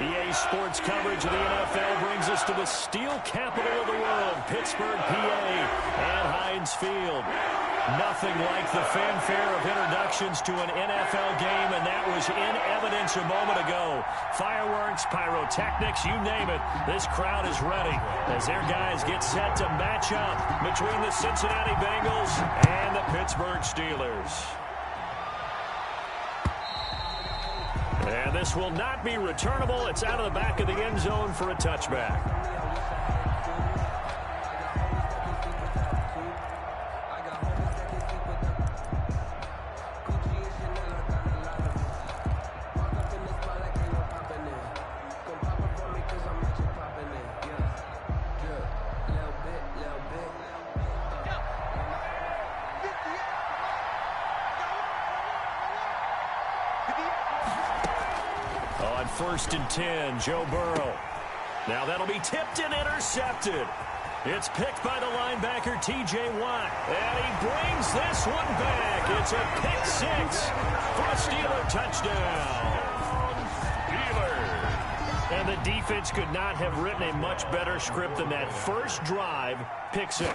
EA Sports coverage of the NFL brings us to the steel capital of the world, Pittsburgh, PA, and Heinz Field. Nothing like the fanfare of introductions to an NFL game, and that was in evidence a moment ago. Fireworks, pyrotechnics, you name it. This crowd is ready as their guys get set to match up between the Cincinnati Bengals and the Pittsburgh Steelers. And this will not be returnable. It's out of the back of the end zone for a touchback. On 1st and 10, Joe Burrow. Now that'll be tipped and intercepted. It's picked by the linebacker, T.J. Watt. And he brings this one back. It's a pick six for a Steeler touchdown. And the defense could not have written a much better script than that first drive, pick six.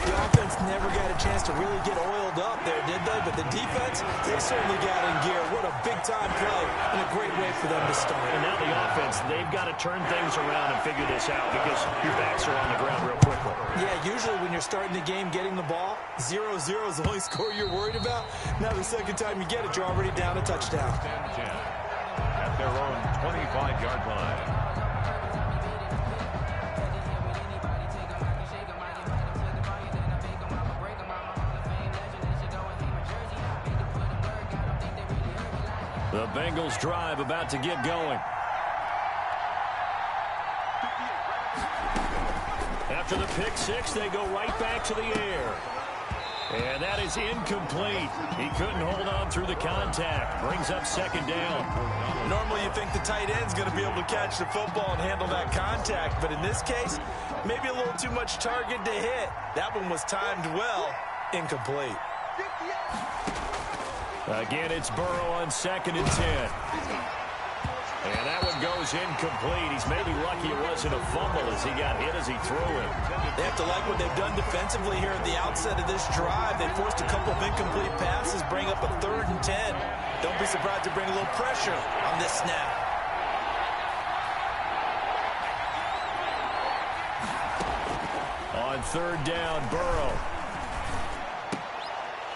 The offense never got a chance to really get oiled up there, did they? But the defense, they certainly got in gear. What a big-time play and a great way for them to start. And now the offense, they've got to turn things around and figure this out because your backs are on the ground real quickly. Yeah, usually when you're starting the game getting the ball, 0-0 is the only score you're worried about. Now the second time you get it, you're already down a touchdown. At their own 25-yard line. The Bengals drive about to get going. After the pick six, they go right back to the air. And that is incomplete. He couldn't hold on through the contact. Brings up second down. Normally you think the tight end's going to be able to catch the football and handle that contact. But in this case, maybe a little too much target to hit. That one was timed well. Incomplete. Again, it's Burrow on 2nd and 10. And that one goes incomplete. He's maybe lucky it wasn't a fumble as he got hit as he threw it. They have to like what they've done defensively here at the outset of this drive. They forced a couple of incomplete passes, bring up a 3rd and 10. Don't be surprised to bring a little pressure on this snap. On 3rd down, Burrow.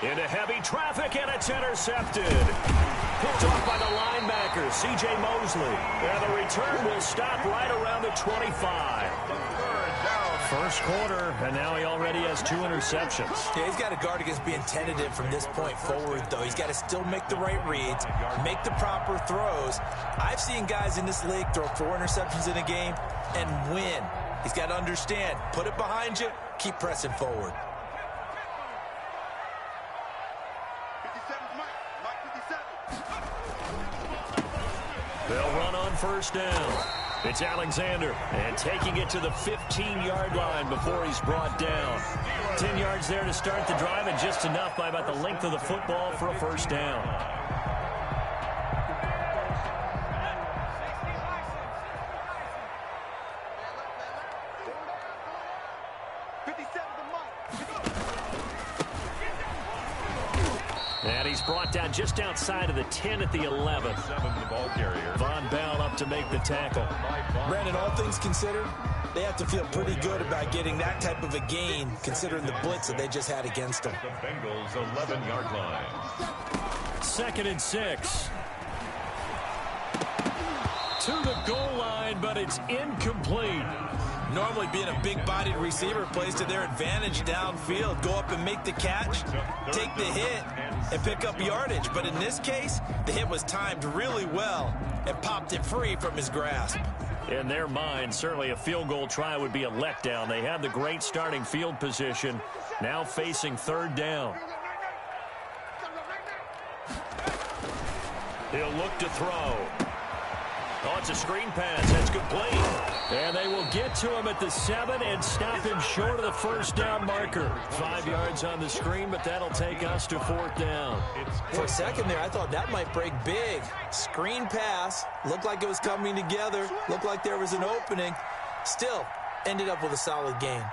Into heavy traffic, and it's intercepted. Picked off by the linebacker, C.J. Mosley. And the return will stop right around the 25. First quarter, and now he already has 2 interceptions. Yeah, he's got to guard against being tentative from this point forward, though. He's got to still make the right reads, make the proper throws. I've seen guys in this league throw 4 interceptions in a game and win. He's got to understand, put it behind you, keep pressing forward. They'll run on 1st down. It's Alexander, and taking it to the 15-yard line before he's brought down. 10 yards there to start the drive, and just enough by about the length of the football for a 1st down. And he's brought down just outside of the 10 at the 11. The ball carrier. Von Bell up to make the tackle. Brandon, all things considered, they have to feel pretty good about getting that type of a gain, considering the blitz that they just had against them. The Bengals 11-yard line. 2nd and 6. To the goal line, but it's incomplete. Normally being a big-bodied receiver plays to their advantage downfield. Go up and make the catch, take the hit, and pick up yardage. But in this case, the hit was timed really well and popped it free from his grasp. In their mind, certainly a field goal try would be a letdown. They had the great starting field position, now facing 3rd down. He'll look to throw. Oh, it's a screen pass. That's complete. And they will get to him at the 7 and stop him short of the first down marker. 5 yards on the screen, but that'll take us to 4th down. For a second there, I thought that might break big. Screen pass. Looked like it was coming together. Looked like there was an opening. Still, ended up with a solid gain.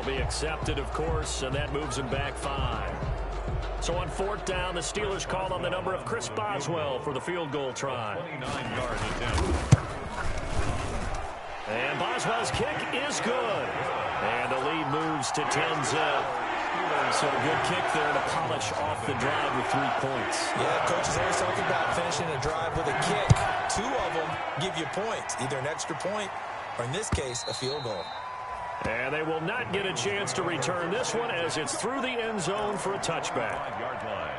Accepted, of course, and that moves him back 5. So on 4th down, the Steelers call on the number of Chris Boswell for the field goal try. 29-yard attempt. And Boswell's kick is good. And the lead moves to 10-zip. So a good kick there to polish off the drive with 3 points. Yeah, coaches always talk about finishing a drive with a kick. 2 of them give you points, either an extra point or, in this case, a field goal. And they will not get a chance to return this one as it's through the end zone for a touchback. 5-yard line.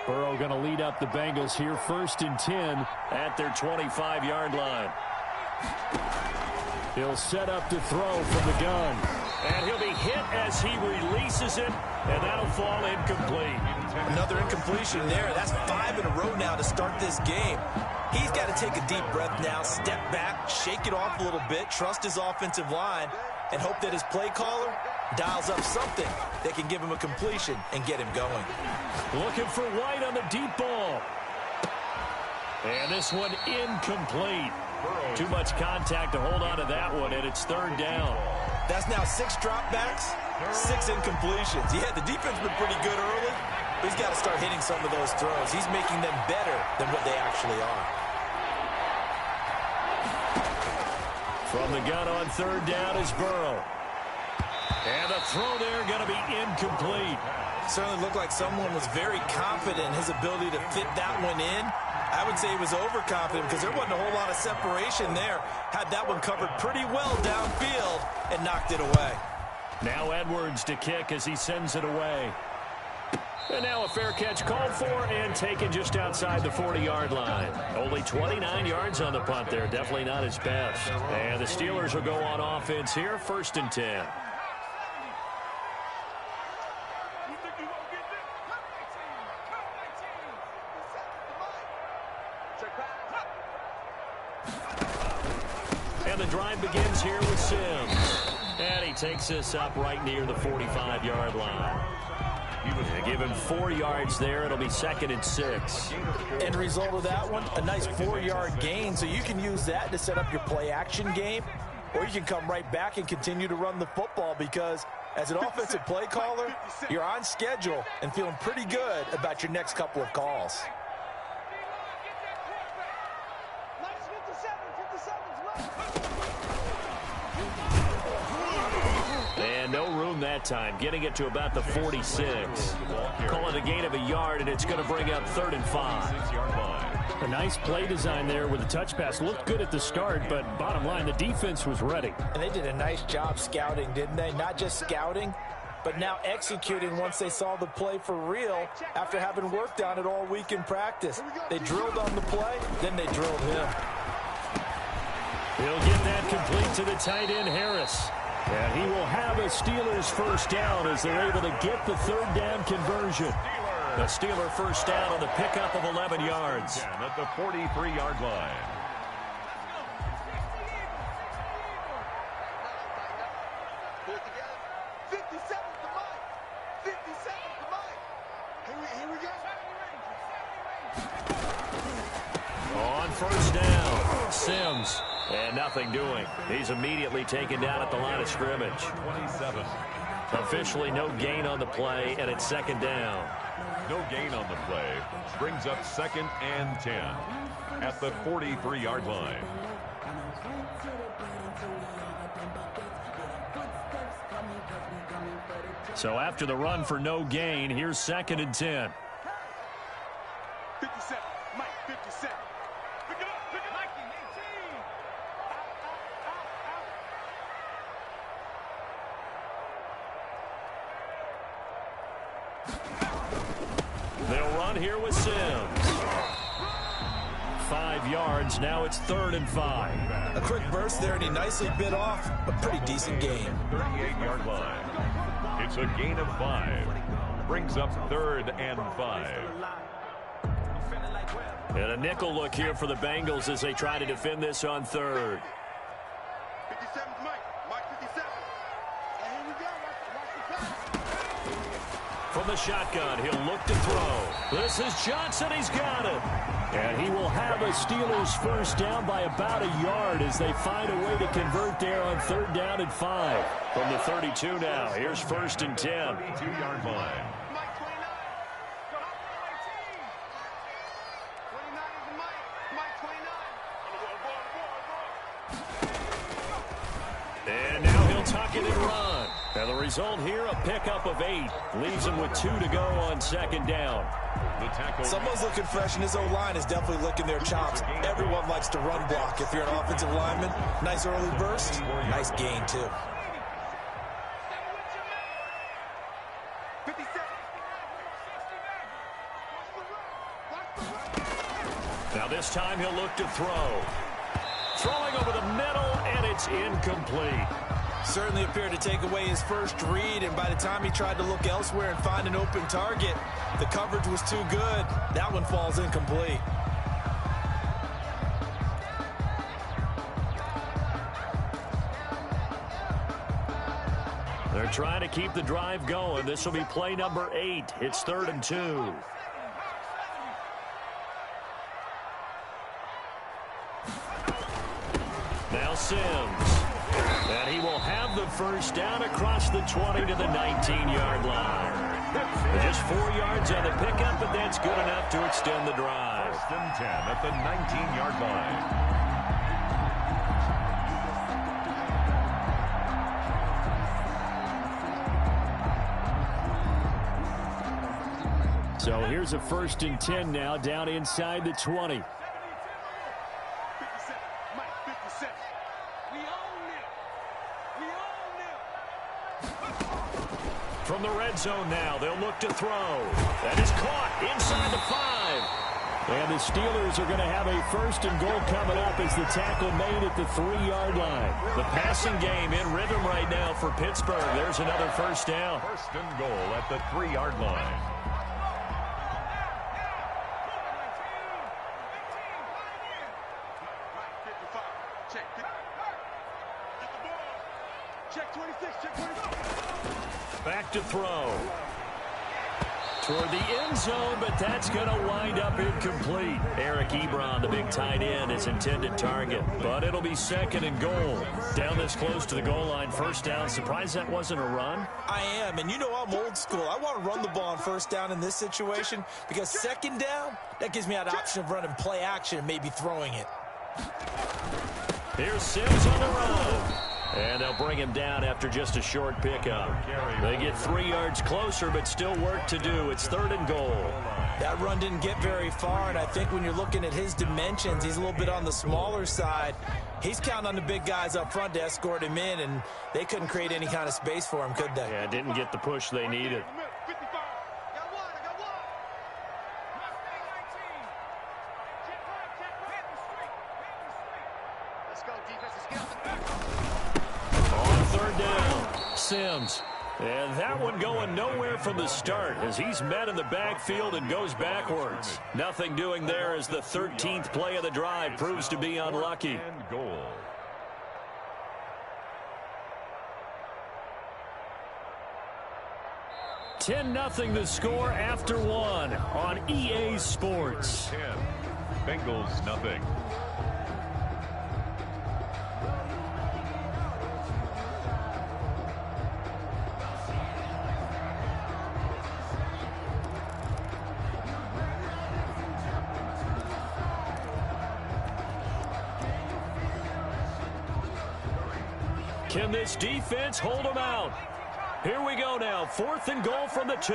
Burrow going to lead up the Bengals here 1st and 10 at their 25-yard line. He'll set up to throw from the gun. And he'll be hit as he releases it, and that'll fall incomplete. Another incompletion there. That's 5 in a row now to start this game. He's got to take a deep breath now, step back, shake it off a little bit, trust his offensive line, and hope that his play caller dials up something that can give him a completion and get him going. Looking for White on the deep ball. And this one incomplete. Too much contact to hold on to that one, and it's 3rd down. That's now 6 dropbacks, 6 incompletions. Yeah, the defense been pretty good early, but he's got to start hitting some of those throws. He's making them better than what they actually are. From the gun on 3rd down is Burrow. And the throw there going to be incomplete. Certainly looked like someone was very confident in his ability to fit that one in. I would say he was overconfident because there wasn't a whole lot of separation there. Had that one covered pretty well downfield and knocked it away. Now Edwards to kick as he sends it away. And now a fair catch called for and taken just outside the 40-yard line. Only 29 yards on the punt there. Definitely not his best. And the Steelers will go on offense here, 1st and 10. And the drive begins here with Sims. And he takes this up right near the 45-yard line. Give him 4 yards there. It'll be 2nd and 6. End result of that one, a nice 4-yard gain. So you can use that to set up your play-action game, or you can come right back and continue to run the football because as an offensive play caller, you're on schedule and feeling pretty good about your next couple of calls. And no room that time, getting it to about the 46. Call it a gain of a yard, and it's going to bring up 3rd and 5. A nice play design there with the touch pass. Looked good at the start, but bottom line, the defense was ready. And they did a nice job scouting, didn't they? Not just scouting, but now executing once they saw the play for real after having worked on it all week in practice. They drilled on the play, then they drilled him. He'll get that complete to the tight end, Harris. And he will have a Steelers 1st down as they're able to get the 3rd down conversion. The Steeler 1st down on the pickup of 11 yards. At the 43-yard line. On 1st down, Sims. And nothing doing. He's immediately taken down at the line of scrimmage. 27. Officially no gain on the play, and it's 2nd down. No gain on the play. Brings up 2nd and 10 at the 43-yard line. So after the run for no gain, here's 2nd and 10. 57, Mike, 57. Pick it up, Mike, 18. run here with Sims. 5 yards. Now it's 3rd and 5. A quick burst there, and he nicely bit off a pretty decent gain. 38-yard line. It's a gain of 5. Brings up 3rd and 5. And a nickel look here for the Bengals as they try to defend this on 3rd. 57's Mike. Mike 57. And here we go. Watch the pass. From the shotgun, he'll look to throw. This is Johnson. He's got it. And he will have a Steelers first down by about a yard as they find a way to convert there on 3rd down and 5. From the 32 now, here's 1st and 10. 32-yard line. Mike 29. Go hop on my team. 29 is Mike. Mike 29. And now he'll tuck it and run. And the result here, a pickup of 8. Leaves him with 2 to go on 2nd down. The tackle. Someone's looking fresh, and his O-line is definitely licking their chops. Everyone likes to run block. If you're an offensive lineman, nice early burst, nice gain, too. 57. Now this time he'll look to throw. Throwing over the middle, and it's incomplete. Certainly appeared to take away his first read, and by the time he tried to look elsewhere and find an open target, the coverage was too good. That one falls incomplete. They're trying to keep the drive going. This will be play number 8. It's 3rd and 2. Now Sims. And he will have the first down across the 20 to the 19-yard line. Just 4 yards on the pickup, but that's good enough to extend the drive. 1st and 10 at the 19-yard line. So here's a 1st and 10 now down inside the 20. 57. Mike 57. We own it. We own it. From the red zone now, they'll look to throw. That is caught inside the 5. And the Steelers are going to have a 1st and goal coming up as the tackle made at the 3-yard line. The passing game in rhythm right now for Pittsburgh. There's another 1st down. 1st and goal at the 3-yard line. Check 26, check 26. Back to throw. Toward the end zone, but that's going to wind up incomplete. Eric Ebron, the big tight end, his intended target. But it'll be 2nd and goal. Down this close to the goal line, 1st down. Surprised that wasn't a run? I am, and you know I'm old school. I want to run the ball on 1st down in this situation because 2nd down, that gives me that option of running play action and maybe throwing it. Here's Sims on the run. And they'll bring him down after just a short pickup. They get 3 yards closer, but still work to do. It's 3rd and goal. That run didn't get very far, and I think when you're looking at his dimensions, he's a little bit on the smaller side. He's counting on the big guys up front to escort him in, and they couldn't create any kind of space for him, could they? Yeah, didn't get the push they needed. 55. Got one, I got one. Let's go, defense. Let's get out the back. On 3rd down, Sims. And that one going nowhere from the start as he's met in the backfield and goes backwards. Nothing doing there as the 13th play of the drive proves to be unlucky. And goal. Ten 10-0 the score after 1 on EA Sports. 10. Bengals nothing. Can this defense hold them out? Here we go now. 4th and goal from the 2.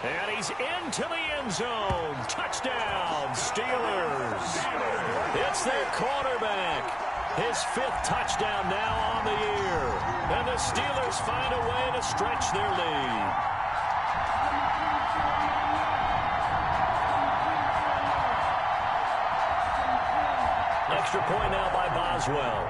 And he's into the end zone. Touchdown, Steelers. It's their quarterback. His 5th touchdown now on the year. And the Steelers find a way to stretch their lead. Extra point now by Boswell.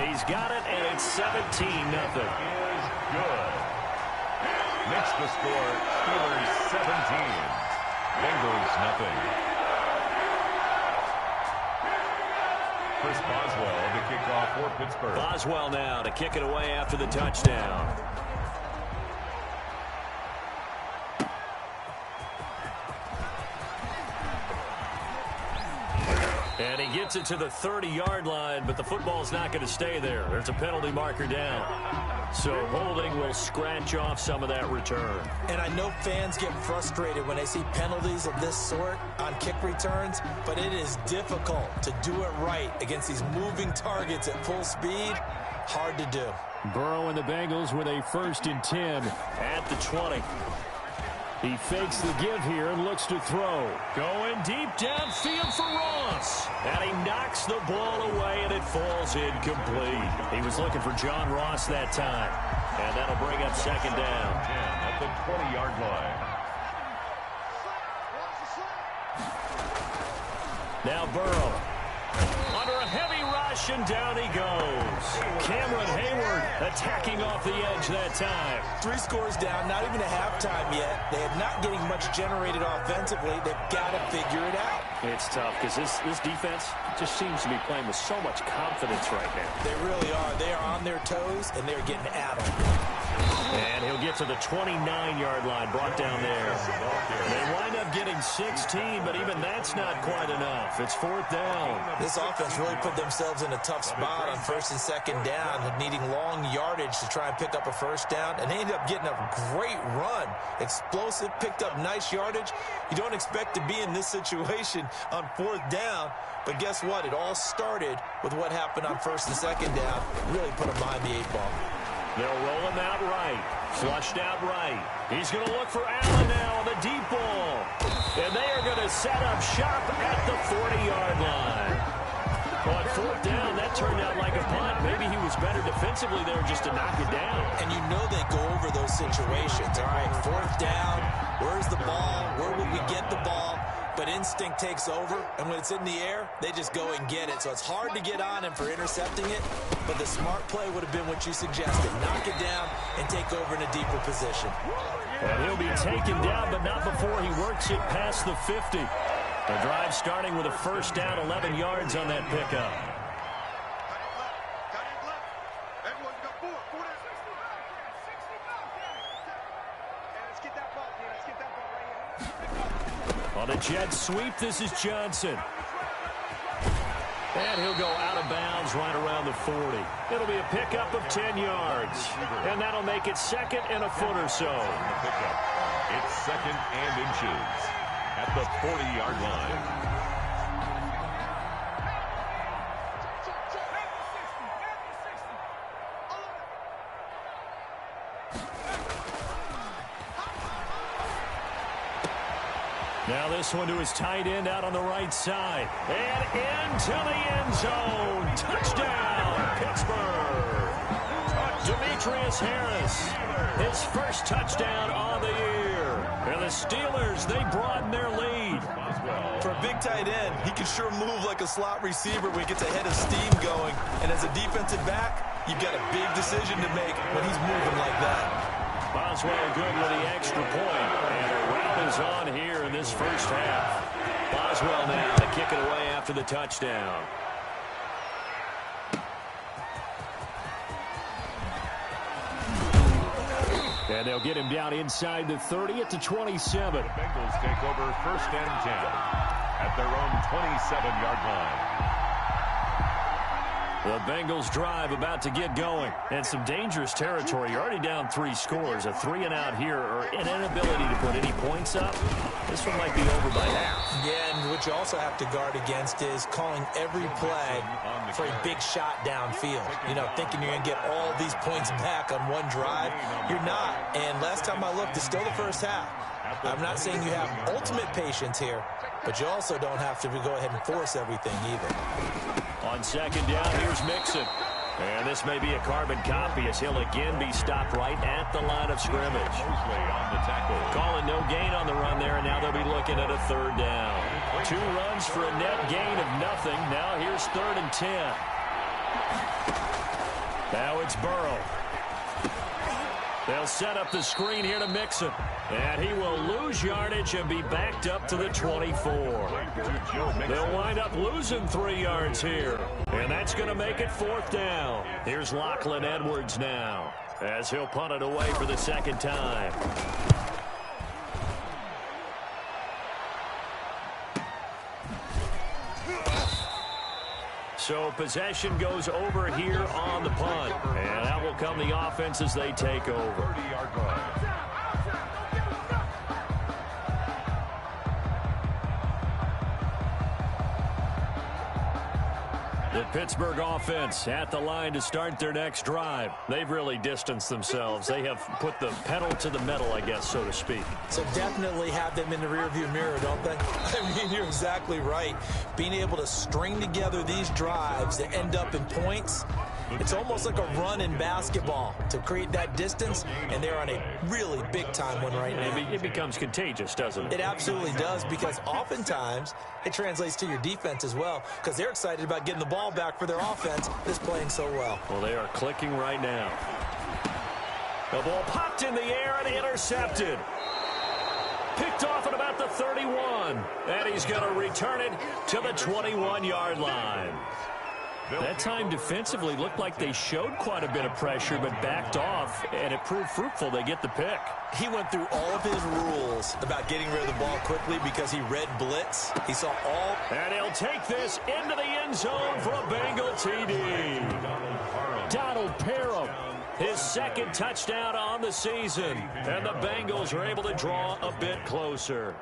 He's got it, and it's 17-0. Is good. Makes the score Steelers 17, Bengals nothing. Chris Boswell to kick off for Pittsburgh. Boswell now to kick it away after the touchdown. And he gets it to the 30-yard line, but the football's not going to stay there. There's a penalty marker down. So holding will scratch off some of that return. And I know fans get frustrated when they see penalties of this sort on kick returns, but it is difficult to do it right against these moving targets at full speed. Hard to do. Burrow and the Bengals with a 1st and 10 at the 20. He fakes the give here and looks to throw. Going deep downfield for Ross. And he knocks the ball away, and it falls incomplete. He was looking for John Ross that time. And that'll bring up 2nd down. 10 at the 20-yard line. Now Burrow. Under a heavy rush, and down he goes. Cameron Hayward attacking off the edge that time. 3 scores down, not even a halftime yet. They are not getting much generated offensively. They've got to figure it out. It's tough because this defense just seems to be playing with so much confidence right now. They really are. They are on their toes, and they're getting at them. And he'll get to the 29-yard line, brought down there. They wind up getting 16, but even that's not quite enough. It's 4th down. This offense really put themselves in a tough spot on 1st and 2nd down, needing long yardage to try and pick up a 1st down, and they ended up getting a great run. Explosive, picked up nice yardage. You don't expect to be in this situation on 4th down, but guess what? It all started with what happened on 1st and 2nd down. Really put them behind the 8 ball. They'll roll him out right. Flushed out right. He's going to look for Allen now on the deep ball. And they are going to set up shop at the 40-yard line. On 4th down, that turned out like a punt. Maybe he was better defensively there just to knock it down. And you know they go over those situations. All right, 4th down. Where's the ball? Where will we get the ball? But instinct takes over, and when it's in the air, they just go and get it. So it's hard to get on him for intercepting it, but the smart play would have been what you suggested. Knock it down and take over in a deeper position. And he'll be taken down, but not before he works it past the 50. The drive starting with a 1st down, 11 yards on that pickup. On a jet sweep, this is Johnson. And he'll go out of bounds right around the 40. It'll be a pickup of 10 yards. And that'll make it 2nd and a foot or so. It's 2nd and inches at the 40-yard line. Now this one to his tight end out on the right side. And into the end zone. Touchdown, Pittsburgh. Demetrius Harris, his 1st touchdown on the year. And the Steelers, they broaden their lead. For a big tight end, he can sure move like a slot receiver when he gets a head of steam going. And as a defensive back, you've got a big decision to make when he's moving like that. Boswell good with the extra point. And a rout is on here in this 1st half. Boswell now to kick it away after the touchdown. And they'll get him down inside the 30 at the 27. The Bengals take over 1st and 10 at their own 27-yard line. The Bengals drive about to get going. And some dangerous territory. You're already down 3 scores. A 3-and-out here or an inability to put any points up. This one might be over by half. Yeah, and what you also have to guard against is calling every play for a big shot downfield. You know, thinking you're going to get all these points back on one drive. You're not. And last time I looked, it's still the first half. I'm not saying you have ultimate patience here, but you also don't have to go ahead and force everything either. On second down, here's Mixon. And this may be a carbon copy as he'll again be stopped right at the line of scrimmage. Calling no gain on the run there, and now they'll be looking at a 3rd down. 2 runs for a net gain of nothing. Now here's 3rd and 10. Now it's Burrow. They'll set up the screen here to Mixon. And he will lose yardage and be backed up to the 24. They'll wind up losing 3 yards here. And that's going to make it 4th down. Here's Lachlan Edwards now as he'll punt it away for the 2nd time. So possession goes over here on the punt. And out will come the offense as they take over. 30-yard line. The Pittsburgh offense at the line to start their next drive. They've really distanced themselves. They have put the pedal to the metal, I guess, so to speak. So definitely have them in the rearview mirror, don't they? I mean, you're exactly right. Being able to string together these drives that end up in points, it's almost like a run in basketball to create that distance, and they're on a really big-time one right now. It becomes contagious, doesn't it? It absolutely does, because oftentimes it translates to your defense as well, because they're excited about getting the ball back for their offense that's playing so well. Well, they are clicking right now. The ball popped in the air and intercepted. Picked off at about the 31, and he's going to return it to the 21-yard line. That time defensively looked like they showed quite a bit of pressure but backed off, and it proved fruitful. They get the pick. He went through all of his rules about getting rid of the ball quickly because he read blitz. He saw all. And he'll take this into the end zone for a Bengal TD. Donald Parham, his 2nd touchdown on the season. And the Bengals are able to draw a bit closer.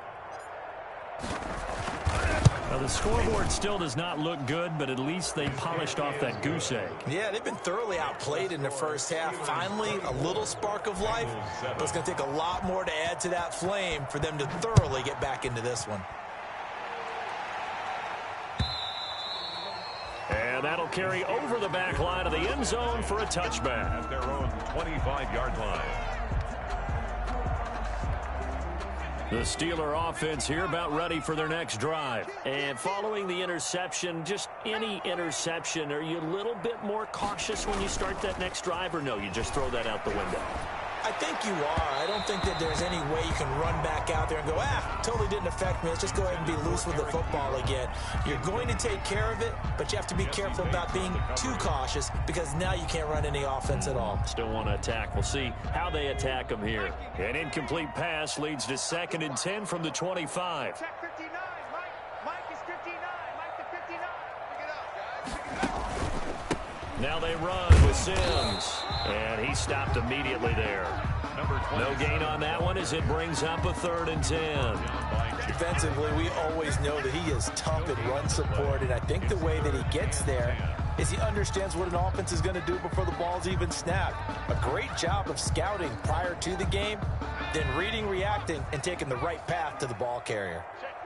Now, the scoreboard still does not look good, but at least they polished off that goose egg. Yeah, they've been thoroughly outplayed in the first half. Finally, a little spark of life, but it's going to take a lot more to add to that flame for them to thoroughly get back into this one. And that'll carry over the back line of the end zone for a touchback. At their own 25-yard line. The Steeler offense here about ready for their next drive. And following the interception, just any interception, are you a little bit more cautious when you start that next drive, or no, you just throw that out the window? I think you are. I don't think that there's any way you can run back out there and go, totally didn't affect me. Let's just go ahead and be loose with the football again. You're going to take care of it, but you have to be careful about being too cautious because now you can't run any offense at all. Still want to attack. We'll see how they attack them here. An incomplete pass leads to 2nd and 10 from the 25. Check 59. Mike is 59. Mike to 59. Pick it up, guys. Pick it up. Now they run with Sims. And he stopped immediately there. No gain on that one as it brings up a 3rd and 10. Defensively, we always know that he is tough in run support, and I think the way that he gets there is he understands what an offense is going to do before the ball's even snapped. A great job of scouting prior to the game, then reading, reacting, and taking the right path to the ball carrier. Check.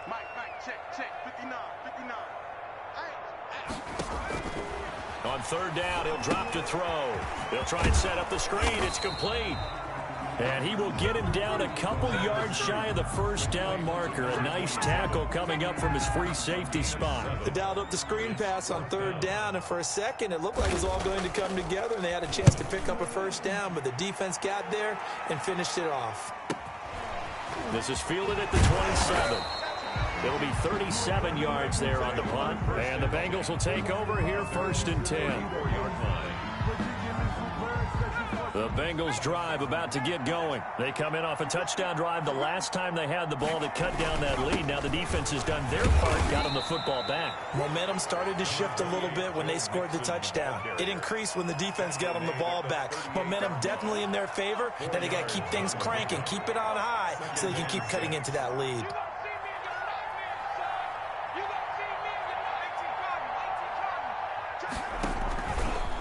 Mike, check. 59. On 3rd down, he'll drop to throw. They'll try and set up the screen. It's complete. And he will get him down a couple yards shy of the 1st down marker. A nice tackle coming up from his free safety spot. They dialed up the screen pass on 3rd down, and for a second, it looked like it was all going to come together, and they had a chance to pick up a 1st down, but the defense got there and finished it off. This is fielded at the 27. It'll be 37 yards there on the punt. And the Bengals will take over here 1st and 10. The Bengals drive about to get going. They come in off a touchdown drive the last time they had the ball that cut down that lead. Now the defense has done their part, got them the football back. Momentum started to shift a little bit when they scored the touchdown. It increased when the defense got them the ball back. Momentum definitely in their favor. Now they got to keep things cranking, keep it on high so they can keep cutting into that lead.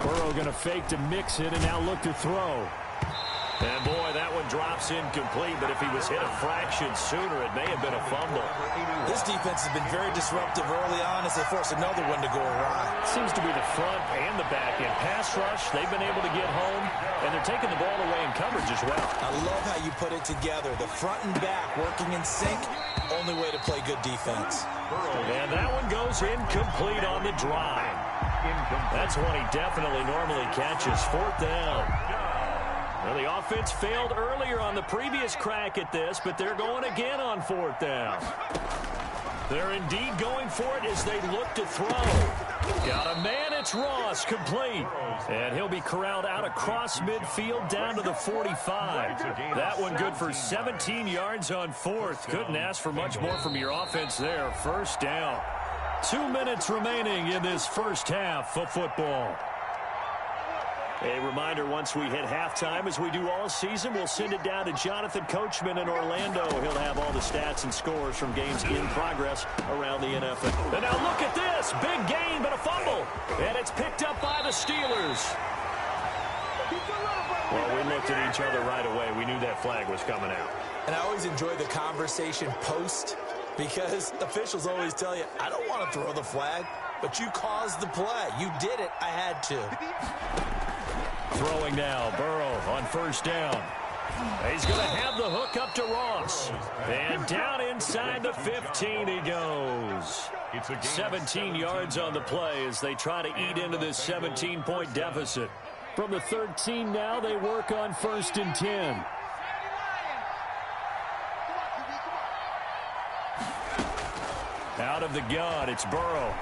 Burrow going to fake to mix it and now look to throw. And boy, that one drops incomplete, but if he was hit a fraction sooner, it may have been a fumble. This defense has been very disruptive early on as they force another one to go awry. Seems to be the front and the back end. Pass rush, they've been able to get home, and they're taking the ball away in coverage as well. I love how you put it together. The front and back working in sync, only way to play good defense. And that one goes incomplete on the drive. That's one he definitely normally catches. 4th down. Well, the offense failed earlier on the previous crack at this, but they're going again on 4th down. They're indeed going for it as they look to throw. Got a man, it's Ross, complete. And he'll be corralled out across midfield down to the 45. That one good for 17 yards on 4th. Couldn't ask for much more from your offense there. 1st down. 2 minutes remaining in this first half of football. A reminder, once we hit halftime, as we do all season, we'll send it down to Jonathan Coachman in Orlando. He'll have all the stats and scores from games in progress around the NFL. And now look at this. Big gain, but a fumble. And it's picked up by the Steelers. Well, we looked at each other right away. We knew that flag was coming out. And I always enjoy the conversation post, because officials always tell you, I don't want to throw the flag, but you caused the play. You did it. I had to. Throwing now, Burrow on 1st down. He's going to have the hook up to Ross. And down inside the 15 he goes. 17 yards on the play as they try to eat into this 17-point deficit. From the 13 now, they work on 1st and 10. Out of the gun, it's Burrow.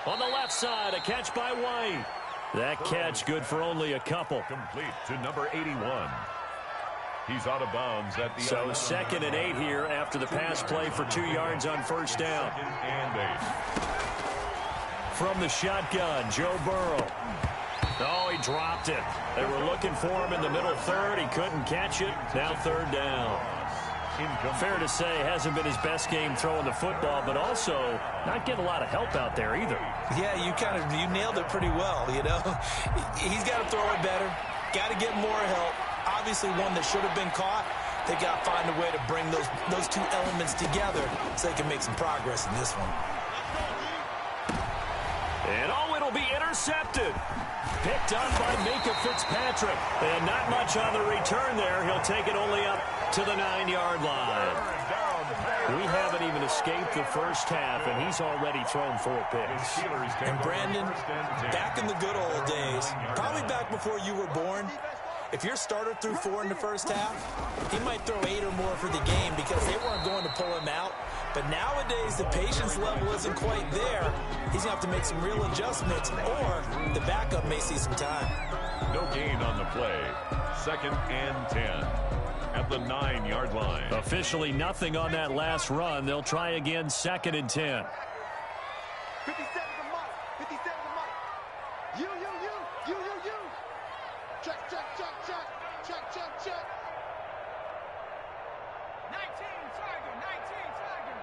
On the left side, a catch by White. That catch good for only a couple. Complete to number 81. He's out of bounds at the... So 2nd and 8 here after the pass play for 2 yards on 1st down. 2nd and 8. From the shotgun, Joe Burrow. Oh, he dropped it. They were looking for him in the middle 3rd. He couldn't catch it. Now 3rd down. Fair to say, hasn't been his best game throwing the football, but also not getting a lot of help out there either. Yeah, you nailed it pretty well, you know. He's got to throw it better. Got to get more help. Obviously one that should have been caught. They got to find a way to bring those two elements together so they can make some progress in this one. And oh, it'll be intercepted. Picked up by Minka Fitzpatrick. And not much on the return there. He'll take it only up to the 9-yard line. We haven't even escaped the first half, and he's already thrown 4 picks. And Brandon, back in the good old days, probably back before you were born, if your starter threw 4 in the first half, he might throw 8 or more for the game because they weren't going to pull him out. But nowadays, the patience level isn't quite there. He's going to have to make some real adjustments, or the backup may see some time. No gain on the play. 2nd and 10. At the 9-yard line. Officially nothing on that last run. They'll try again 2nd and 10. 57 to Mike. 57 to Mike. You. Check. 19 target.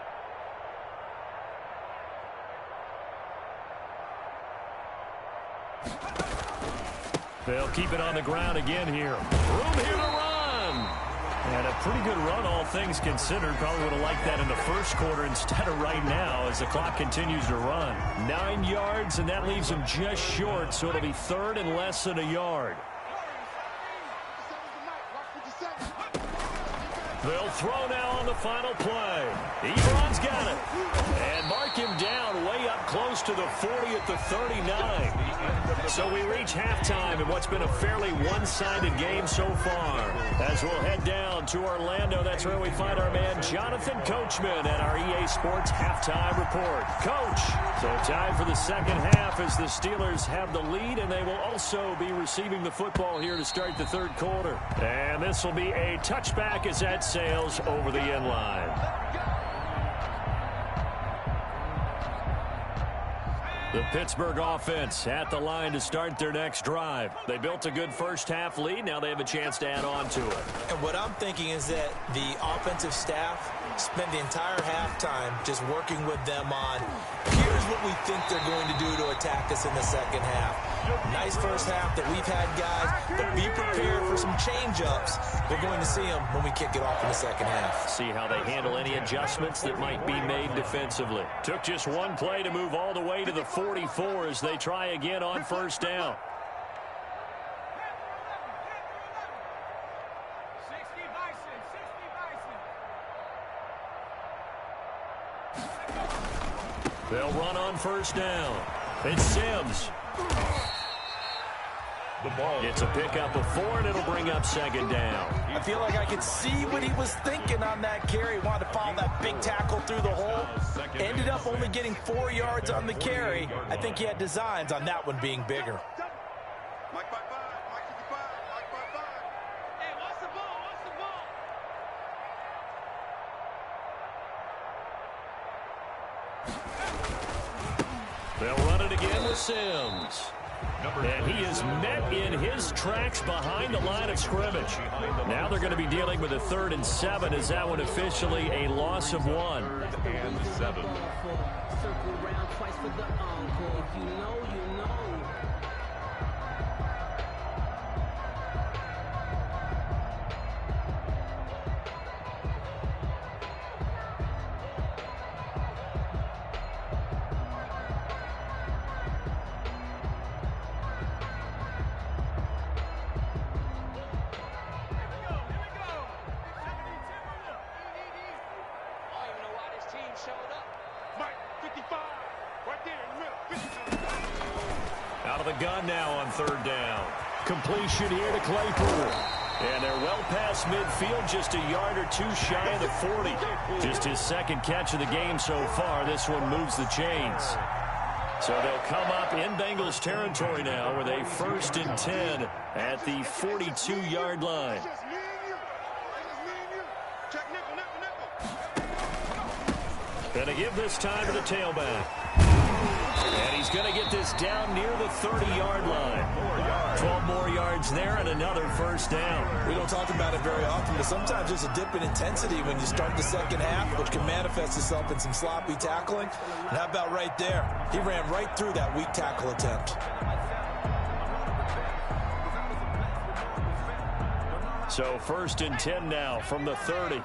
They'll keep it on the ground again here. Room here to run. And a pretty good run, all things considered. Probably would have liked that in the first quarter instead of right now as the clock continues to run. 9 yards, and that leaves him just short, so it'll be 3rd and less than a yard. They'll throw now on the final play. Ebron's got it. And mark him down way up close to the 40 at the 39. So we reach halftime in what's been a fairly one-sided game so far. As we'll head down to Orlando, that's where we find our man Jonathan Coachman at our EA Sports Halftime Report. Coach, so time for the second half as the Steelers have the lead, and they will also be receiving the football here to start the third quarter. And this will be a touchback as that sails over the end line. The Pittsburgh offense at the line to start their next drive. They built a good first half lead. Now they have a chance to add on to it. And what I'm thinking is that the offensive staff spent the entire halftime just working with them on, here's what we think they're going to do to attack us in the second half. Nice first half that we've had, guys, but be prepared for some change-ups. We're going to see them when we kick it off in the second half. See how they handle any adjustments that might be made defensively. Took just one play to move all the way to the 44 as they try again on first down. They'll run on first down. It's Sims. The ball. It's a pickup of 4, and it'll bring up second down. I feel like I could see what he was thinking on that carry. Wanted to follow that big tackle through the hole. Ended up only getting 4 yards on the carry. I think he had designs on that one being bigger. Mike by 5, Mike 55, Mike by 5. Hey, what's the ball? What's the ball? They'll run it again with Sims. And he is met in his tracks behind the line of scrimmage. Now they're going to be dealing with a 3rd and 7. Is that one officially a loss of 1? And 7. Circle round twice for the encore. If you know, you know. Out of the gun now on 3rd down. Completion here to Claypool. And they're well past midfield, just a yard or 2 shy of the 40. Just his 2nd catch of the game so far. This one moves the chains. So they'll come up in Bengals territory now with a 1st and 10 at the 42-yard line. Gonna give this time to the tailback. And he's going to get this down near the 30-yard line. 12 more yards there and another 1st down. We don't talk about it very often, but sometimes there's a dip in intensity when you start the second half, which can manifest itself in some sloppy tackling. And how about right there? He ran right through that weak tackle attempt. So 1st and 10 now from the 30.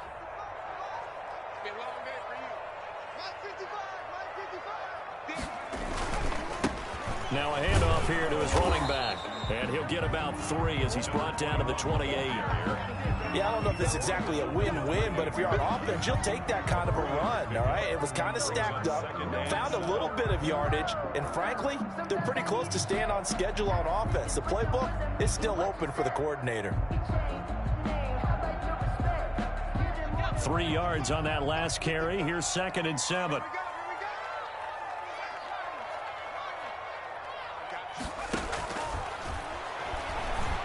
Now a handoff here to his running back. And he'll get about 3 as he's brought down to the 28. Yeah, I don't know if it's exactly a win-win, but if you're on offense, you'll take that kind of a run, all right? It was kind of stacked up, found a little bit of yardage, and frankly, they're pretty close to staying on schedule on offense. The playbook is still open for the coordinator. 3 yards on that last carry. Here's 2nd and 7.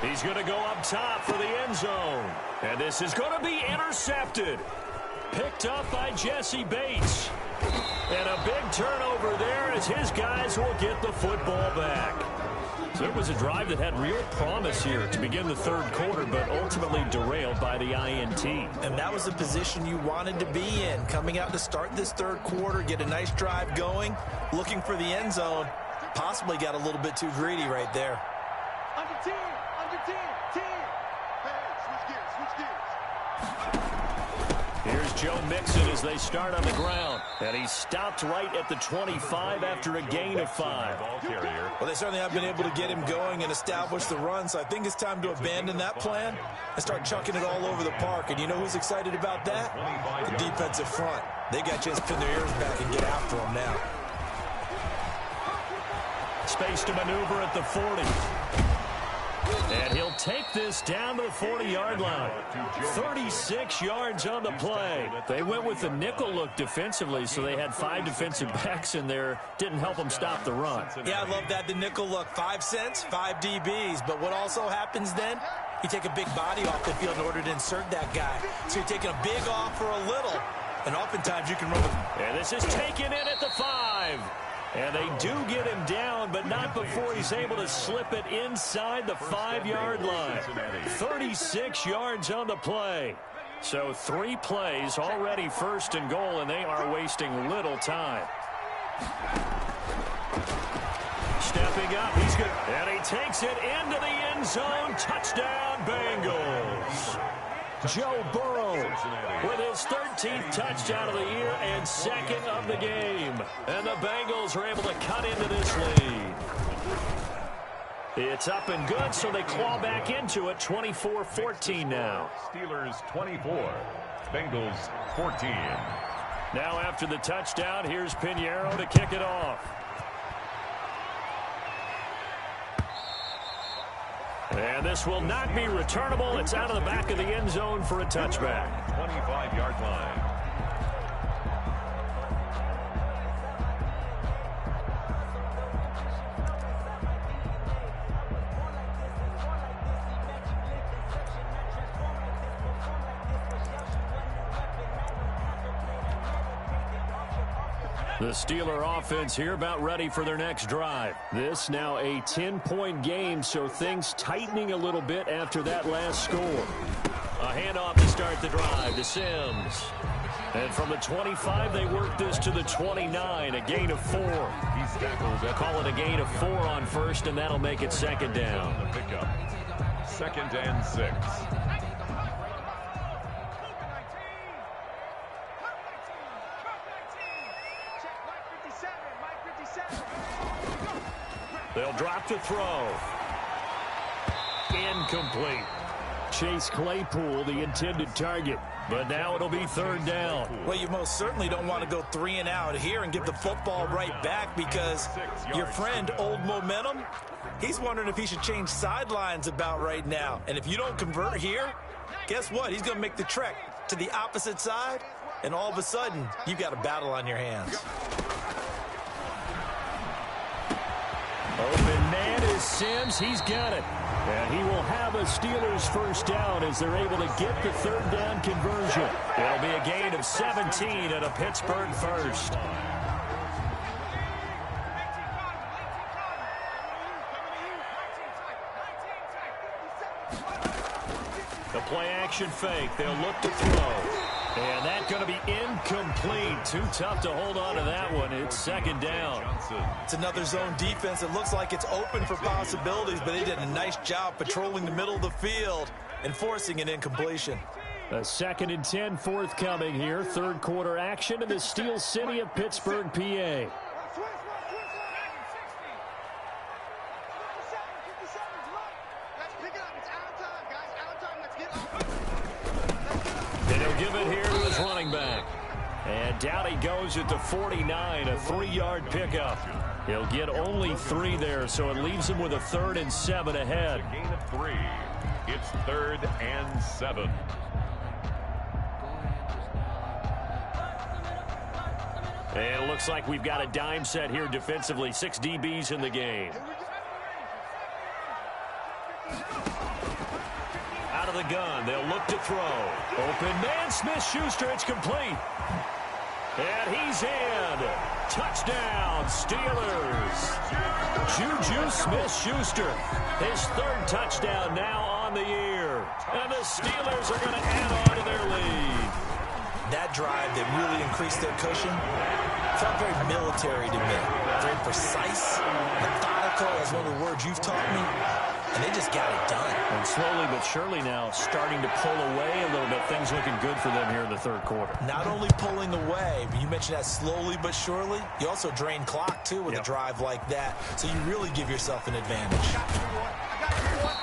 He's going to go up top for the end zone. And this is going to be intercepted. Picked up by Jesse Bates. And a big turnover there as his guys will get the football back. So it was a drive that had real promise here to begin the 3rd quarter, but ultimately derailed by the INT. And that was the position you wanted to be in, coming out to start this 3rd quarter, get a nice drive going, looking for the end zone. Possibly got a little bit too greedy right there. Under 10, 10. Hey, switch gears. Here's Joe Mixon as they start on the ground. And he stopped right at the 25 after a gain of 5. Well, they certainly have been able to get him going and establish the run, so I think it's time to abandon that plan and start chucking it all over the park. And you know who's excited about that? The defensive front. They got a chance to pin their ears back and get after him now. Space to maneuver at the 40. And he'll take this down to the 40-yard line. 36 yards on the play. They went with the nickel look defensively, so they had 5 defensive backs in there. Didn't help them stop the run. Yeah, I love that, the nickel look. 5 cents, 5 DBs. But what also happens then? You take a big body off the field in order to insert that guy. So you're taking a big off for a little. And oftentimes you can run with him. And this is taken in at the 5. And they do get him down, but not before he's able to slip it inside the 5-yard line. 36 yards on the play. So 3 plays, already 1st and goal, and they are wasting little time. Stepping up, he's good. And he takes it into the end zone. Touchdown, Bengals. Joe Burrow with his 13th touchdown of the year and 2nd of the game. And the Bengals are able to cut into this lead. It's up and good, so they claw back into it. 24-14 now. Steelers 24, Bengals 14. Now after the touchdown, here's Pinheiro to kick it off. And this will not be returnable. It's out of the back of the end zone for a touchback. 25-yard line. The Steeler offense here about ready for their next drive. This now a 10-point game, so things tightening a little bit after that last score. A handoff to start the drive to Sims. And from the 25, they work this to the 29, a gain of 4. He's tackled. Call it a gain of 4 on 1st, and that'll make it 2nd down. The pickup. 2nd and 6. They'll drop to throw. Incomplete. Chase Claypool, the intended target. But now it'll be 3rd down. Well, you most certainly don't want to go 3 and out here and give the football right back, because your friend, Old Momentum, he's wondering if he should change sidelines about right now. And if you don't convert here, guess what? He's going to make the trek to the opposite side, and all of a sudden, you've got a battle on your hands. Open man is Sims. He's got it. And he will have a Steelers 1st down as they're able to get the 3rd down conversion. It'll be a gain of 17 and a Pittsburgh 1st. The play action fake. They'll look to throw. And that's going to be incomplete. Too tough to hold on to that one. It's 2nd down. It's another zone defense. It looks like it's open for possibilities, but they did a nice job patrolling the middle of the field and forcing an incompletion. A 2nd and 10 forthcoming here. 3rd quarter action in the Steel City of Pittsburgh, PA. And he'll give it here to his running back. And down he goes at the 49, a 3-yard pickup. He'll get only 3 there, so it leaves him with a 3rd and 7 ahead. A gain of 3. It's 3rd and 7. And it looks like we've got a dime set here defensively. 6 DBs in the game. Out of the gun, they'll look to throw. Open man, Smith-Schuster, it's complete. And he's in. Touchdown, Steelers. Juju Smith-Schuster, his 3rd touchdown now on the year. And the Steelers are going to add on to their lead. That drive that really increased their cushion felt very military to me. Very precise, methodical. methodical is one of the words you've taught me, and they just got it done. And slowly but surely now starting to pull away a little bit. Things looking good for them here in the third quarter. Not only pulling away, but you mentioned that slowly but surely. You also drain clock, too, with a drive like that. So you really give yourself an advantage.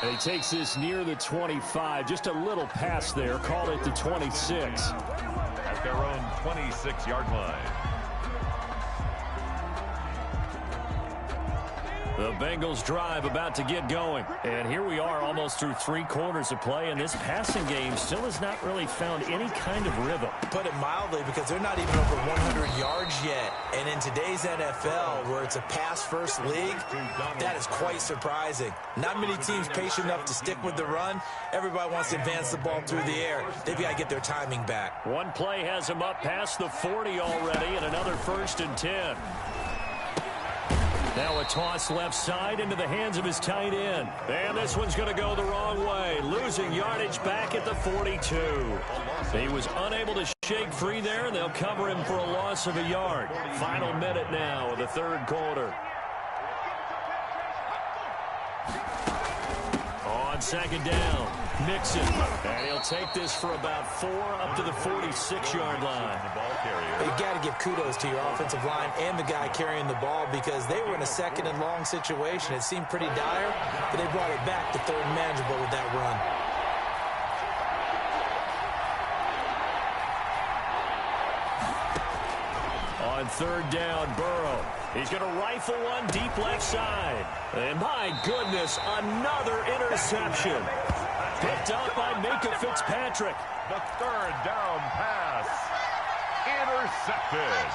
And he takes this near the 25. Just a little pass there. Called it the 26. At their own 26-yard line. The Bengals drive about to get going. And here we are almost through 3 quarters of play, and this passing game still has not really found any kind of rhythm. Put it mildly, because they're not even over 100 yards yet. And in today's NFL, where it's a pass-first league, that is quite surprising. Not many teams patient enough to stick with the run. Everybody wants to advance the ball through the air. They've got to get their timing back. One play has them up past the 40 already, and another 1st and 10. Now a toss left side into the hands of his tight end. And this one's going to go the wrong way. Losing yardage back at the 42. He was unable to shake free there, and they'll cover him for a loss of a yard. Final minute now of the third quarter. On second down, Mixon. And he'll take this for about 4 up to the 46-yard line. You've got to give kudos to your offensive line and the guy carrying the ball, because they were in a 2nd and long situation. It seemed pretty dire, but they brought it back to 3rd and manageable with that run. On 3rd down, Burrow. He's going to rifle one deep left side. And my goodness, another interception. Picked up by Minkah Fitzpatrick. The 3rd down pass. Intercepted.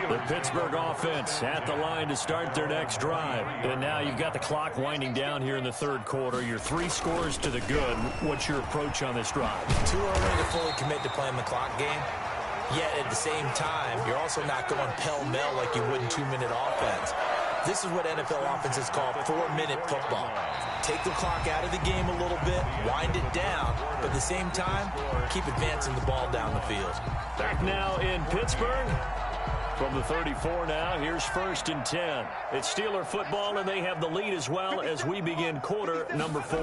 The Pittsburgh offense at the line to start their next drive. And now you've got the clock winding down here in the third quarter. You're 3 scores to the good. What's your approach on this drive? Too early to fully commit to playing the clock game. Yet at the same time, you're also not going pell-mell like you would in 2-minute offense. This is what NFL offenses call 4-minute football. Take the clock out of the game a little bit, wind it down, but at the same time, keep advancing the ball down the field. Back now in Pittsburgh. From the 34 now, here's 1st and 10. It's Steeler football, and they have the lead as well as we begin quarter number 4.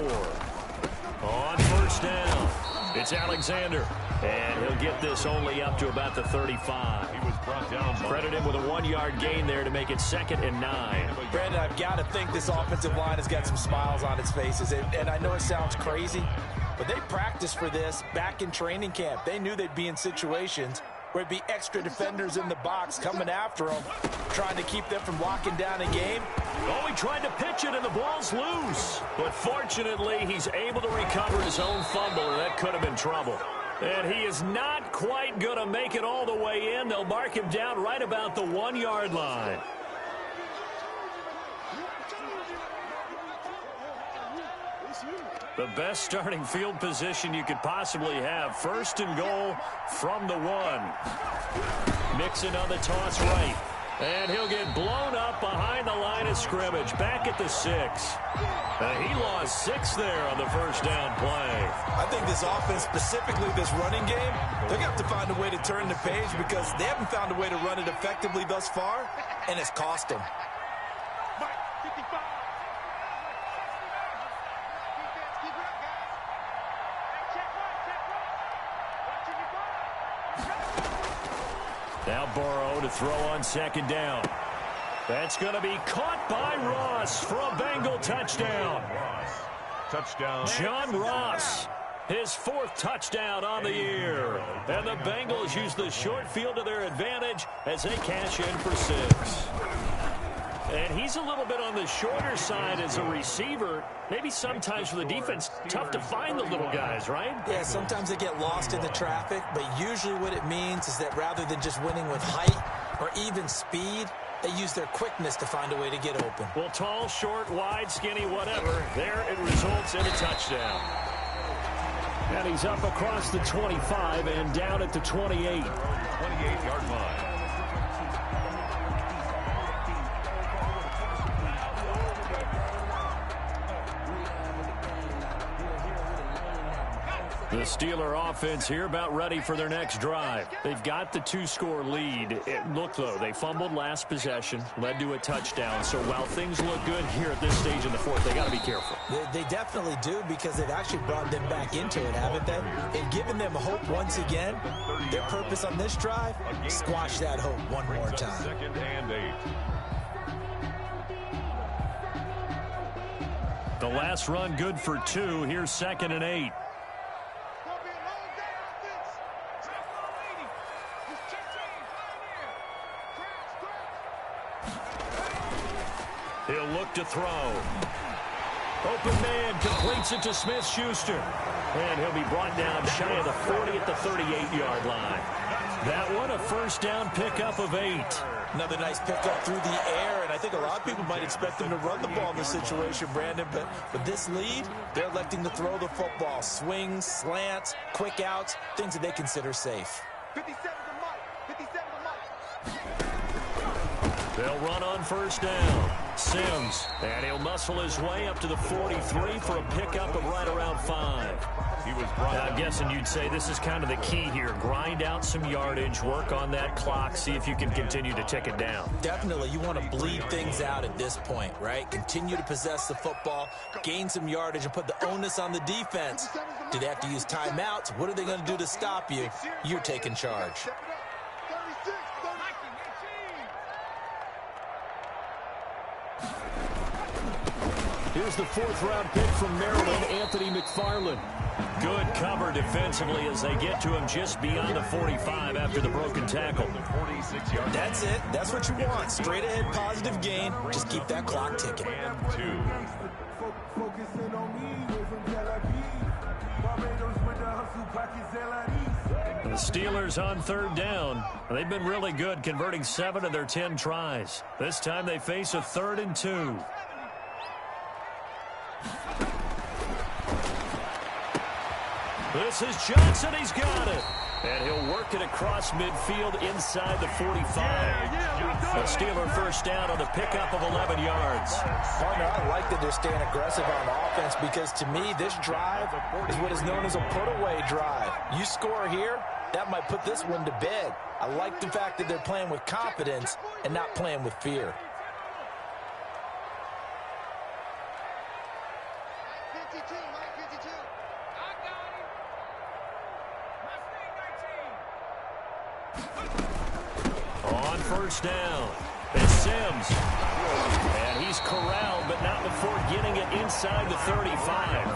On 1st down, it's Alexander. And he'll get this only up to about the 35. He was brought down. Credited with a 1-yard gain there to make it 2nd and 9. Brandon, I've got to think this offensive line has got some smiles on its faces. And I know it sounds crazy, but they practiced for this back in training camp. They knew they'd be in situations where it'd be extra defenders in the box coming after them, trying to keep them from locking down a game. Oh, he tried to pitch it, and the ball's loose. But fortunately, he's able to recover his own fumble, and that could have been trouble. And he is not quite going to make it all the way in. They'll mark him down right about the 1-yard line. The best starting field position you could possibly have. 1st and goal from the 1. Mixon on the toss right. And he'll get blown up behind the line of scrimmage. Back at the 6. He lost 6 there on the 1st down play. I think this offense, specifically this running game, they're going to have to find a way to turn the page, because they haven't found a way to run it effectively thus far, and it's cost them. Now Burrow to throw on 2nd down. That's going to be caught by Ross for a Bengal touchdown. Touchdown. John Ross, his 4th touchdown on the year. And the Bengals use the short field to their advantage as they cash in for 6. And he's a little bit on the shorter side as a receiver. Maybe sometimes for the defense, tough to find the little guys, right? Yeah, sometimes they get lost in the traffic, but usually what it means is that rather than just winning with height or even speed, they use their quickness to find a way to get open. Well, tall, short, wide, skinny, whatever, there it results in a touchdown. And he's up across the 25 and down at the 28. 28-yard line. The Steeler offense here about ready for their next drive. They've got the 2-score lead. Look, though, they fumbled last possession, led to a touchdown. So while things look good here at this stage in the fourth, they got to be careful. They definitely do, because they've actually brought them back into it, haven't they? And given them hope once again. Their purpose on this drive, squash that hope one more time. 2nd and 8. The last run good for 2. Here's 2nd and 8. He'll look to throw. Open man completes it to Smith-Schuster. And he'll be brought down shy of the 40 at the 38-yard line. That one, a first down pickup of 8. Another nice pickup through the air, and I think a lot of people might expect them to run the ball in this situation, Brandon, but with this lead, they're electing to throw the football. Swings, slants, quick outs, things that they consider safe. 57 to Mike. 57 to Mike. They'll run on first down. Sims, and he'll muscle his way up to the 43 for a pickup of right around 5. I'm guessing you'd say this is kind of the key here. Grind out some yardage, work on that clock, see if you can continue to tick it down. Definitely, you want to bleed things out at this point, right? Continue to possess the football, gain some yardage, and put the onus on the defense. Do they have to use timeouts? What are they going to do to stop you? You're taking charge. Here's the 4th-round pick from Maryland, Anthony McFarland. Good cover defensively as they get to him just beyond the 45 after the broken tackle. That's it. That's what you want. Straight ahead, positive gain. Just keep that clock ticking. And 2. The Steelers on 3rd down. They've been really good, converting 7 of their 10 tries. This time they face a 3rd and 2. This is Johnson. He's got it. And he'll work it across midfield inside the 45. A Steeler first down on the pickup of 11 yards. Partner, I like that they're staying aggressive on offense, because to me, this drive is what is known as a put-away drive. You score here, that might put this one to bed. I like the fact that they're playing with confidence and not playing with fear. 52, Mike 52. On first down, it's Sims. And he's corralled, but not before getting it inside the 35.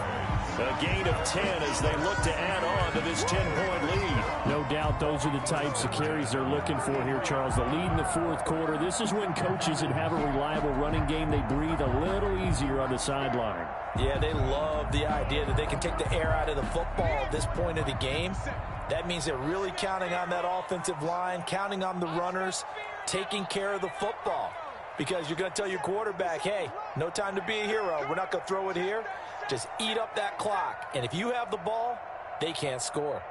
A gain of 10 as they look to add on to this 10-point lead. No doubt those are the types of carries they're looking for here, Charles. The lead in the 4th quarter. This is when coaches that have a reliable running game, they breathe a little easier on the sideline. Yeah, they love the idea that they can take the air out of the football at this point of the game. That means they're really counting on that offensive line, counting on the runners, taking care of the football. Because you're going to tell your quarterback, hey, no time to be a hero. We're not going to throw it here. Just eat up that clock. And if you have the ball, they can't score.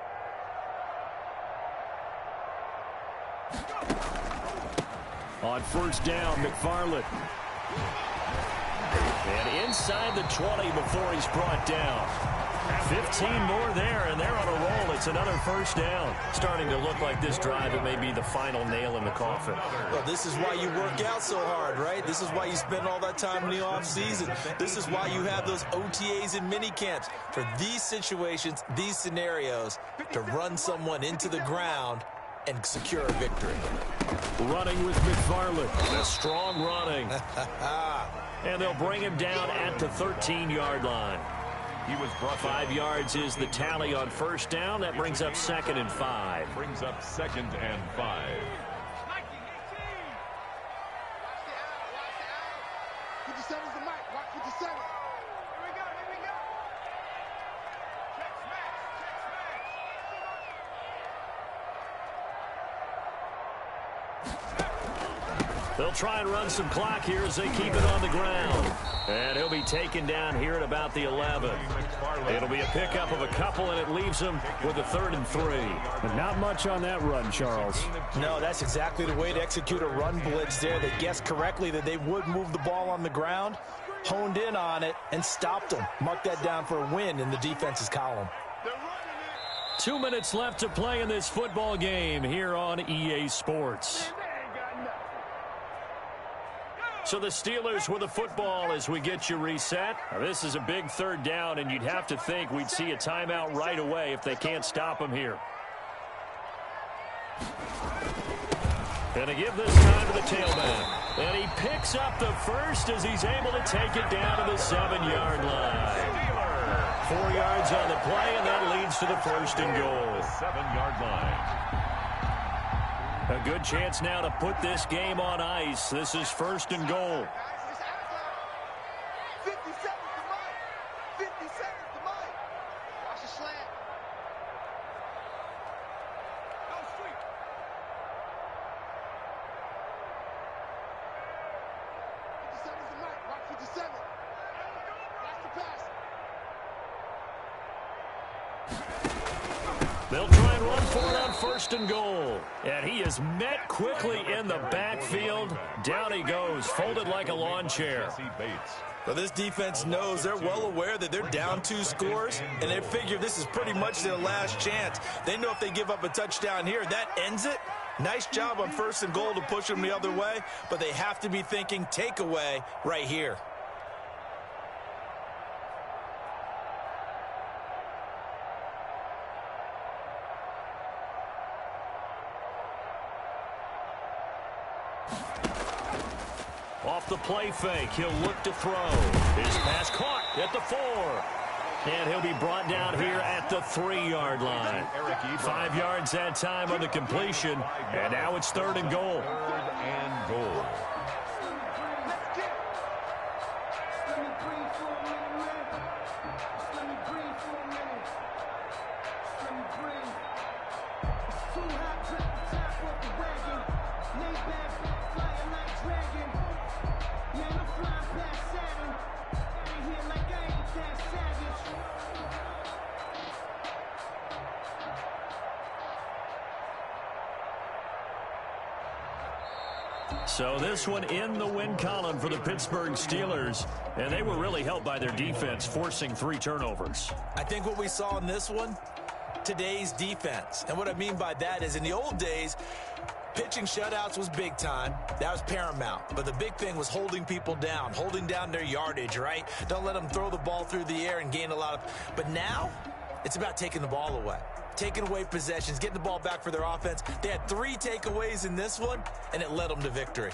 On first down, McFarland. And inside the 20 before he's brought down. 15 more there, and they're on a roll. It's another first down. Starting to look like this drive, it may be the final nail in the coffin. Well, this is why you work out so hard, right? This is why you spend all that time in the offseason. This is why you have those OTAs and mini camps. For these situations, these scenarios, to run someone into the ground and secure a victory. Running with McFarland. A strong running. And they'll bring him down at the 13-yard line. He was brought 5 yards is the tally on first down. That brings up 2nd and 5. Brings up 2nd and 5. 57 is the Mike. Watch 57. Here we go. Here we go. Check smash. They'll try and run some clock here as they keep it on the ground. And he'll be taken down here at about the 11. It'll be a pickup of a couple, and it leaves him with a 3rd and 3. But not much on that run, Charles. No, that's exactly the way to execute a run blitz there. They guessed correctly that they would move the ball on the ground, honed in on it, and stopped them. Mark that down for a win in the defense's column. They're running 2 minutes left to play in this football game here on EA Sports. So the Steelers with the football as we get you reset. Now, this is a big third down, and you'd have to think we'd see a timeout right away if they can't stop them here. Gonna give this time to the tailback. And he picks up the first as he's able to take it down to the 7-yard line. 4 yards on the play, and that leads to the first and goal. 7-yard line. A good chance now to put this game on ice. This is first and goal. 50 seconds to Mike. 50 seconds to Mike. Watch the slant. Go sweep. 50 seconds to Mike. Watch 57. Watch the pass. They'll try and run for it on first and goal. And he is met quickly in the backfield. Down he goes, folded like a lawn chair. Well, this defense knows, they're well aware that they're down 2 scores, and they figure this is pretty much their last chance. They know if they give up a touchdown here, that ends it. Nice job on first and goal to push them the other way, but they have to be thinking takeaway right here. Off the play fake, he'll look to throw. His pass caught at the 4. And he'll be brought down here at the 3-yard line. 5 yards that time on the completion, and now it's third and goal. Third and goal. So this one in the win column for the Pittsburgh Steelers, and they were really helped by their defense, forcing 3 turnovers. I think what we saw in this one, today's defense. And what I mean by that is in the old days, pitching shutouts was big time. That was paramount. But the big thing was holding people down, holding down their yardage, right? Don't let them throw the ball through the air and gain a lot of... But now, it's about taking the ball away. Taking away possessions, getting the ball back for their offense. They had 3 takeaways in this one, and it led them to victory.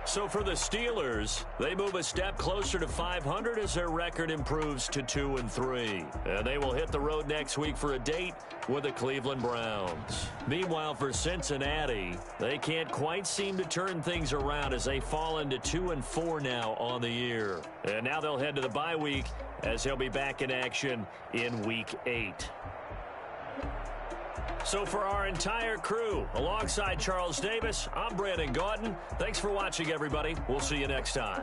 So for the Steelers, they move a step closer to 500 as their record improves to 2-3. And they will hit the road next week for a date with the Cleveland Browns. Meanwhile, for Cincinnati, they can't quite seem to turn things around as they fall into 2-4 now on the year. And now they'll head to the bye week as they'll be back in action in Week 8. So for our entire crew, alongside Charles Davis, I'm Brandon Gaudin. Thanks for watching, everybody. We'll see you next time.